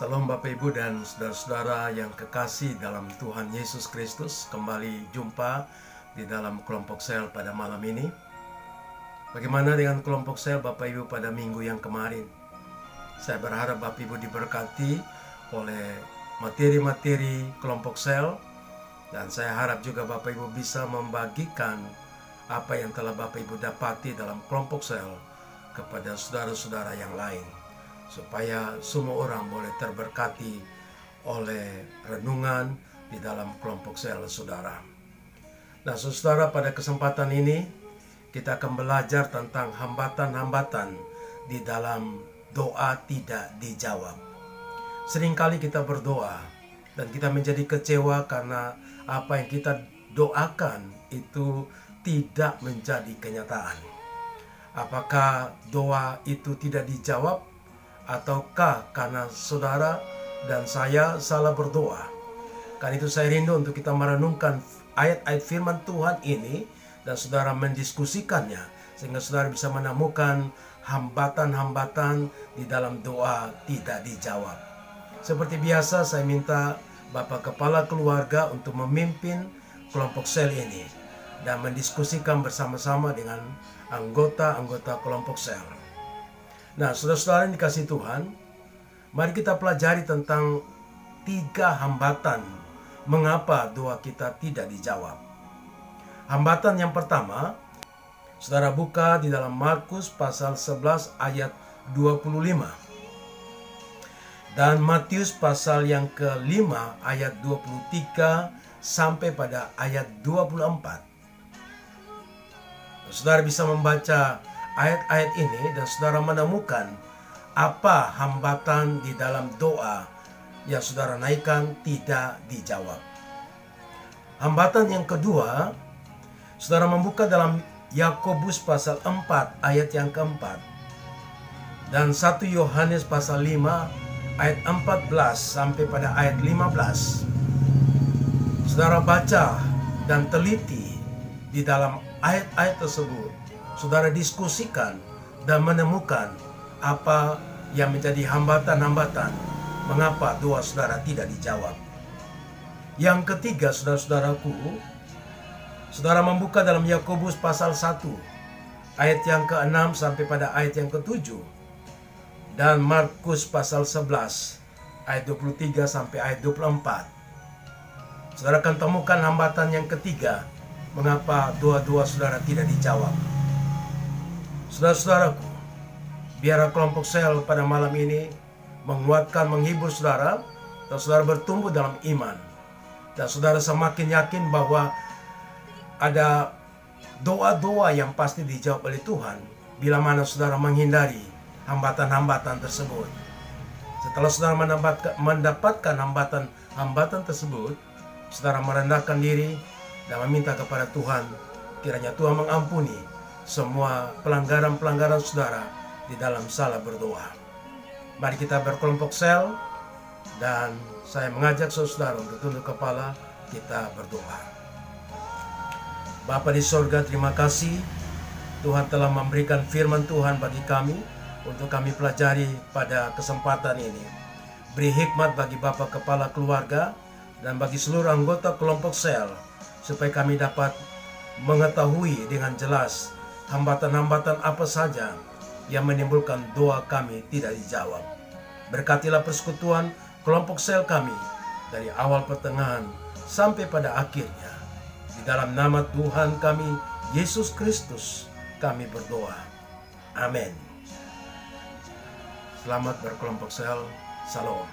Salam Bapak Ibu dan saudara-saudara yang kekasih dalam Tuhan Yesus Kristus. Kembali jumpa di dalam kelompok sel pada malam ini. Bagaimana dengan kelompok sel Bapak Ibu pada minggu yang kemarin? Saya berharap Bapak Ibu diberkati oleh materi-materi kelompok sel. Dan saya harap juga Bapak Ibu bisa membagikan apa yang telah Bapak Ibu dapati dalam kelompok sel kepada saudara-saudara yang lain, supaya semua orang boleh terberkati oleh renungan di dalam kelompok sel saudara. Nah saudara, pada kesempatan ini kita akan belajar tentang hambatan-hambatan di dalam doa tidak dijawab. Seringkali kita berdoa dan kita menjadi kecewa karena apa yang kita doakan itu tidak menjadi kenyataan. Apakah doa itu tidak dijawab, ataukah karena saudara dan saya salah berdoa? Karena itu saya rindu untuk kita merenungkan ayat-ayat firman Tuhan ini dan saudara mendiskusikannya, sehingga saudara bisa menemukan hambatan-hambatan di dalam doa tidak dijawab. Seperti biasa saya minta Bapak Kepala Keluarga untuk memimpin kelompok sel ini dan mendiskusikan bersama-sama dengan anggota-anggota kelompok sel. Nah, saudara-saudara yang dikasihi Tuhan, mari kita pelajari tentang 3 hambatan mengapa doa kita tidak dijawab. Hambatan yang pertama, saudara buka di dalam Markus pasal 11 ayat 25. Dan Matius pasal yang ke-5 ayat 23 sampai pada ayat 24. Saudara bisa membaca ayat-ayat ini dan saudara menemukan apa hambatan di dalam doa yang saudara naikkan tidak dijawab. Hambatan yang kedua, saudara membuka dalam Yakobus pasal 4 ayat yang keempat dan 1 Yohanes pasal 5 ayat 14 sampai pada ayat 15. Saudara baca dan teliti di dalam ayat-ayat tersebut. Saudara diskusikan dan menemukan apa yang menjadi hambatan-hambatan mengapa doa saudara tidak dijawab. Yang ketiga, saudara-saudaraku, saudara membuka dalam Yakobus pasal 1 ayat yang ke-6 sampai pada ayat yang ke-7 dan Markus pasal 11 ayat 23 sampai ayat 24. Saudara akan temukan hambatan yang ketiga mengapa doa-doa saudara tidak dijawab. Saudara-saudaraku, biar kelompok sel pada malam ini menguatkan, menghibur saudara, dan saudara bertumbuh dalam iman. Dan saudara semakin yakin bahwa ada doa-doa yang pasti dijawab oleh Tuhan bila mana saudara menghindari hambatan-hambatan tersebut. Setelah saudara mendapatkan hambatan tersebut, saudara merendahkan diri dan meminta kepada Tuhan, kiranya Tuhan mengampuni semua pelanggaran-pelanggaran saudara di dalam salah berdoa. Mari kita berkelompok sel dan saya mengajak saudara untuk tunduk kepala, kita berdoa. Bapa di sorga, terima kasih Tuhan telah memberikan firman Tuhan bagi kami untuk kami pelajari pada kesempatan ini. Beri hikmat bagi Bapak Kepala Keluarga dan bagi seluruh anggota kelompok sel, supaya kami dapat mengetahui dengan jelas hambatan-hambatan apa saja yang menimbulkan doa kami tidak dijawab. Berkatilah persekutuan kelompok sel kami dari awal pertengahan sampai pada akhirnya. Di dalam nama Tuhan kami, Yesus Kristus, kami berdoa. Amin. Selamat berkelompok sel. Salam.